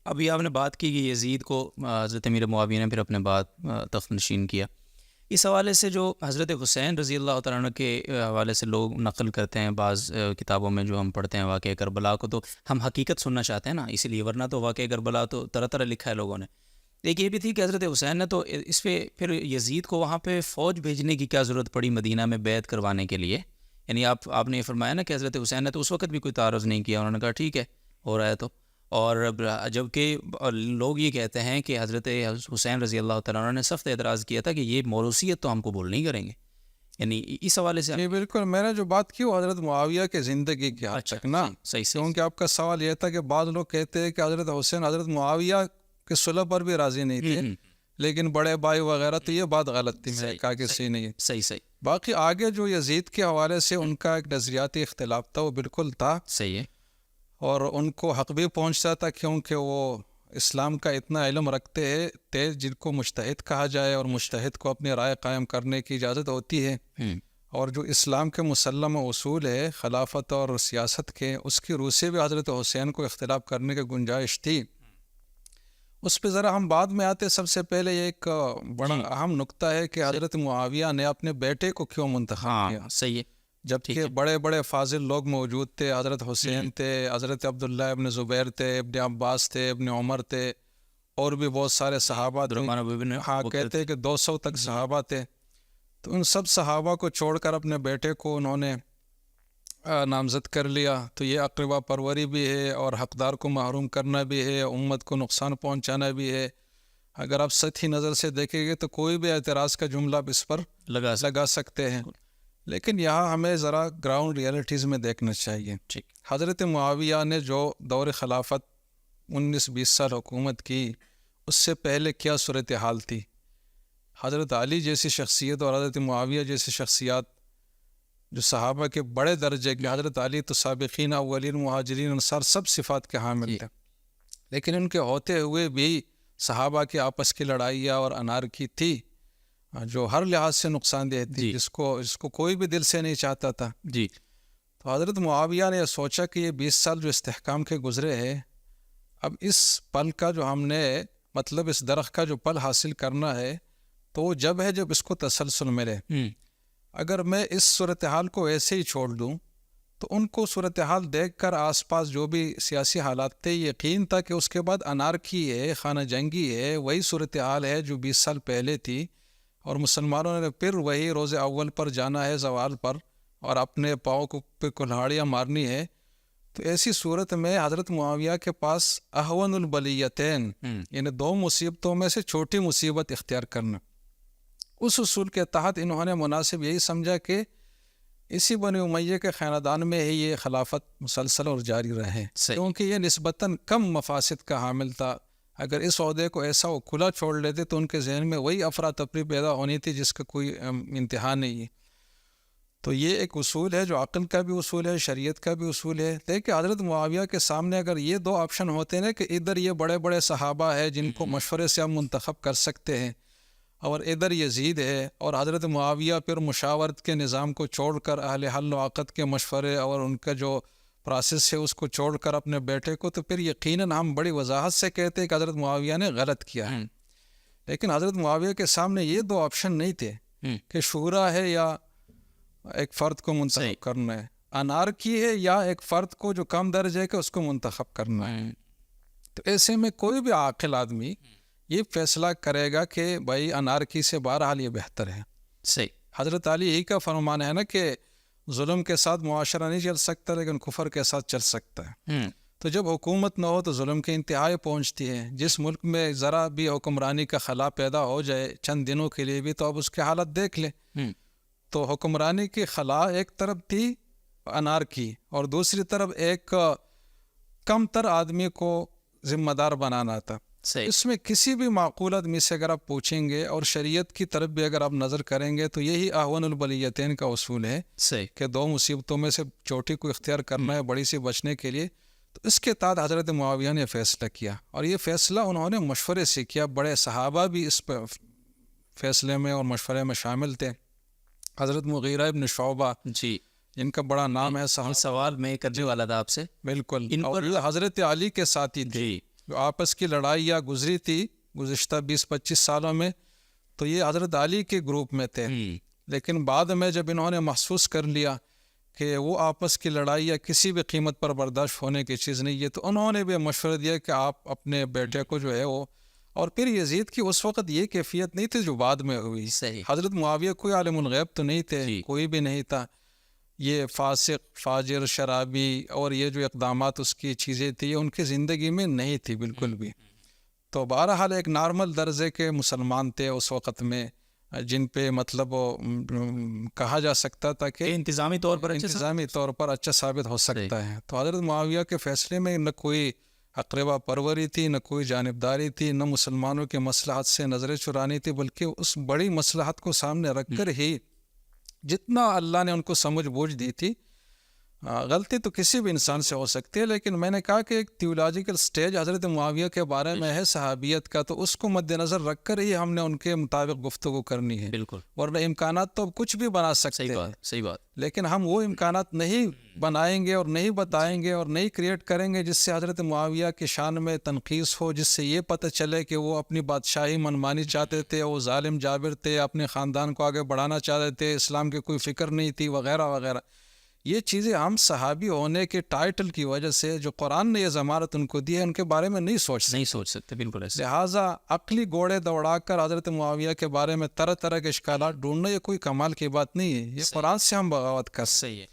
ابھی آپ نے بات کی کہ یزید کو حضرت امیر معاویہ نے پھر اپنے بعد تخت نشین کیا. اس حوالے سے جو حضرت حسین رضی اللہ تعالیٰ عنہ کے حوالے سے لوگ نقل کرتے ہیں بعض کتابوں میں جو ہم پڑھتے ہیں واقعہ کربلا کو، تو ہم حقیقت سننا چاہتے ہیں نا، اسی لیے، ورنہ تو واقعہ کربلا تو طرح طرح لکھا ہے لوگوں نے. ایک یہ بھی تھی کہ حضرت حسین نے تو اس پہ پھر یزید کو وہاں پہ فوج بھیجنے کی کیا ضرورت پڑی مدینہ میں بیعت کروانے کے لیے؟ یعنی آپ نے یہ فرمایا نا کہ حضرت حسین نے تو اس وقت بھی کوئی تعارض نہیں کیا، انہوں نے کہا ٹھیک ہے ہو رہا ہے تو. اور جبکہ لوگ یہ کہتے ہیں کہ حضرت حسین رضی اللہ تعالیٰ عنہ نے سخت اعتراض کیا تھا کہ یہ موروثیت تو ہم قبول نہیں کریں گے. یعنی اس حوالے سے جی بالکل، میں نے جو بات کی وہ حضرت معاویہ کے زندگی کی حد تک نا، صحیح کیونکہ آپ کا سوال یہ تھا کہ بعض لوگ کہتے ہیں کہ حضرت حسین حضرت معاویہ کے صلح پر بھی راضی نہیں تھے، لیکن بڑے بھائی وغیرہ، تو یہ بات غلط تھی، میں نے کہا کہ صحیح نہیں ہے. صحیح. باقی آگے جو یزید کے حوالے سے ان کا ایک نظریاتی اختلاف تھا وہ بالکل تھا، صحیح ہے، اور ان کو حق بھی پہنچتا تھا کیونکہ وہ اسلام کا اتنا علم رکھتے تھے جن کو مجتہد کہا جائے، اور مجتہد کو اپنی رائے قائم کرنے کی اجازت ہوتی ہے. اور جو اسلام کے مسلم اصول ہے خلافت اور سیاست کے، اس کی روح سے بھی حضرت حسین کو اختلاف کرنے کی گنجائش تھی. اس پہ ذرا ہم بعد میں آتے. سب سے پہلے یہ ایک بڑا اہم نقطہ ہے کہ حضرت معاویہ نے اپنے بیٹے کو کیوں منتخب کیا. صحیح ہے، جبکہ بڑے بڑے فاضل لوگ موجود تھے، حضرت حسین تھے، حضرت عبداللہ ابن زبیر تھے، ابن عباس تھے، ابن عمر تھے، اور بھی بہت سارے صحابہ تھے. ہاں، کہتے ہیں کہ 200 تک صحابہ تھے. تو ان سب صحابہ کو چھوڑ کر اپنے بیٹے کو انہوں نے نامزد کر لیا. تو یہ اقربا پروری بھی ہے، اور حقدار کو محروم کرنا بھی ہے، امت کو نقصان پہنچانا بھی ہے. اگر آپ سطحی نظر سے دیکھیں گے تو کوئی بھی اعتراض کا جملہ اس پر لگا سکتے ہیں، لیکن یہاں ہمیں ذرا گراؤنڈ ریئلٹیز میں دیکھنا چاہیے. حضرت معاویہ نے جو دور خلافت 19-20 سال حکومت کی، اس سے پہلے کیا صورتحال تھی؟ حضرت علی جیسی شخصیت اور حضرت معاویہ جیسی شخصیات جو صحابہ کے بڑے درجے کے، حضرت علی تو سابقین اولین مہاجرین انصار سب صفات کے حامل تھے، لیکن ان کے ہوتے ہوئے بھی صحابہ کے آپس کی لڑائیاں اور انارکی تھی جو ہر لحاظ سے نقصان دہ تھی، جس کو کوئی بھی دل سے نہیں چاہتا تھا. تو حضرت معاویہ نے یہ سوچا کہ یہ 20 سال جو استحکام کے گزرے ہیں، اب اس پل کا جو ہم نے مطلب اس درخت کا جو پل حاصل کرنا ہے، تو وہ جب ہے جب اس کو تسلسل ملے. اگر میں اس صورتحال کو ایسے ہی چھوڑ دوں تو ان کو صورتحال دیکھ کر آس پاس جو بھی سیاسی حالات تھے، یقین تھا کہ اس کے بعد انارکی ہے، خانہ جنگی ہے، وہی صورتحال ہے جو 20 سال پہلے تھی، اور مسلمانوں نے پھر وہی روز اول پر جانا ہے زوال پر، اور اپنے پاؤں کو پہ کلہاڑیاں مارنی ہے. تو ایسی صورت میں حضرت معاویہ کے پاس اہون البلیتین، یعنی 2 مصیبتوں میں سے چھوٹی مصیبت اختیار کرنا، اس اصول کے تحت انہوں نے مناسب یہی سمجھا کہ اسی بنی امیہ کے خاندان میں ہی یہ خلافت مسلسل اور جاری رہے، کیونکہ یہ نسبتاً کم مفاسد کا حامل تھا. اگر اس عہدے کو ایسا وہ کھلا چھوڑ لیتے تو ان کے ذہن میں وہی افراتفری پیدا ہونی تھی جس کا کوئی انتہا نہیں ہے. تو یہ ایک اصول ہے جو عقل کا بھی اصول ہے، شریعت کا بھی اصول ہے. لیکن حضرت معاویہ کے سامنے اگر یہ 2 آپشن ہوتے ہیں کہ ادھر یہ بڑے بڑے صحابہ ہیں جن کو مشورے سے ہم منتخب کر سکتے ہیں، اور ادھر یزید ہے، اور حضرت معاویہ پھر مشاورت کے نظام کو چھوڑ کر اہل حل و عقد کے مشورے اور ان کا جو پروسیس ہے اس کو چھوڑ کر اپنے بیٹے کو، تو پھر یقیناً ہم بڑی وضاحت سے کہتے ہیں کہ حضرت معاویہ نے غلط کیا ہے. لیکن حضرت معاویہ کے سامنے یہ 2 آپشن نہیں تھے کہ شورا ہے یا ایک فرد کو منتخب کرنا ہے، انارکی ہے یا ایک فرد کو جو کم درجے کے اس کو منتخب کرنا ہے. تو ایسے میں کوئی بھی عاقل آدمی یہ فیصلہ کرے گا کہ بھائی انارکی سے بہرحال یہ بہتر ہے. حضرت علی ہی کا فرمان ہے نا کہ ظلم کے ساتھ معاشرہ نہیں چل سکتا لیکن کفر کے ساتھ چل سکتا ہے. تو جب حکومت نہ ہو تو ظلم کی انتہائی پہنچتی ہے. جس ملک میں ذرا بھی حکمرانی کا خلا پیدا ہو جائے چند دنوں کے لیے بھی، تو اب اس کی حالت دیکھ لیں. تو حکمرانی کی خلا ایک طرف تھی انارکی، اور دوسری طرف ایک کم تر آدمی کو ذمہ دار بنانا تھا. اس میں کسی بھی معقول آدمی سے اگر آپ پوچھیں گے اور شریعت کی طرف بھی اگر آپ نظر کریں گے تو یہی اہون البلیتین کا اصول ہے کہ 2 مصیبتوں میں سے چھوٹی کو اختیار کرنا ہے بڑی سے بچنے کے لیے. تو اس کے تحت حضرت معاویہ نے فیصلہ کیا، اور یہ فیصلہ انہوں نے مشورے سے کیا. بڑے صحابہ بھی اس فیصلے میں اور مشورے میں شامل تھے. حضرت مغیرہ ابن شعبہ جن کا بڑا نام ہے، سوال میں کرنے والا تھا آپ سے. بالکل، اور حضرت علی کے ساتھی تھے. جو آپس کی لڑائیاں گزری تھی گزشتہ 20-25 سالوں میں، تو یہ حضرت علی کے گروپ میں تھے، لیکن بعد میں جب انہوں نے محسوس کر لیا کہ وہ آپس کی لڑائیاں کسی بھی قیمت پر برداشت ہونے کی چیز نہیں ہے، تو انہوں نے بھی مشورہ دیا کہ آپ اپنے بیٹے کو جو ہے وہ، اور پھر یزید کی اس وقت یہ کیفیت نہیں تھی جو بعد میں ہوئی. حضرت معاویہ کوئی عالم الغیب تو نہیں تھے، کوئی بھی نہیں تھا، یہ فاسق فاجر شرابی اور یہ جو اقدامات اس کی چیزیں تھیں ان کی زندگی میں نہیں تھی بالکل بھی. تو بہرحال ایک نارمل درجے کے مسلمان تھے اس وقت میں، جن پہ مطلب کہا جا سکتا تھا کہ انتظامی طور پر اچھا ثابت ہو سکتا ہے. تو حضرت معاویہ کے فیصلے میں نہ کوئی اقربا پروری تھی، نہ کوئی جانبداری تھی، نہ مسلمانوں کے مصلحت سے نظریں چرانی تھی، بلکہ اس بڑی مصلحت کو سامنے رکھ کر ہی جتنا اللہ نے ان کو سمجھ بوجھ دی تھی. غلطی تو کسی بھی انسان سے ہو سکتی ہے، لیکن میں نے کہا کہ ایک تھیولوجیکل سٹیج حضرت معاویہ کے بارے میں ہے صحابیت کا، تو اس کو مد نظر رکھ کر ہی ہم نے ان کے مطابق گفتگو کرنی ہے. بالکل، ورنہ امکانات تو کچھ بھی بنا سکتے ہیں، صحیح بات، لیکن ہم وہ امکانات نہیں بنائیں گے اور نہیں بتائیں گے اور نہیں کریٹ کریں گے جس سے حضرت معاویہ کی شان میں تنقیص ہو، جس سے یہ پتہ چلے کہ وہ اپنی بادشاہی منمانی چاہتے تھے، وہ ظالم جابر تھے، اپنے خاندان کو آگے بڑھانا چاہتے تھے، اسلام کی کوئی فکر نہیں تھی وغیرہ وغیرہ. یہ چیزیں ہم صحابی ہونے کے ٹائٹل کی وجہ سے جو قرآن نے یہ ضمانت ان کو دی ہے ان کے بارے میں نہیں سوچ سکتے. بالکل ایسے. لہٰذا عقلی گھوڑے دوڑا کر حضرت معاویہ کے بارے میں طرح طرح کے اشکالات ڈھونڈنا یہ کوئی کمال کی بات نہیں ہے، یہ قرآن سے ہم بغاوت کر. صحیح ہے.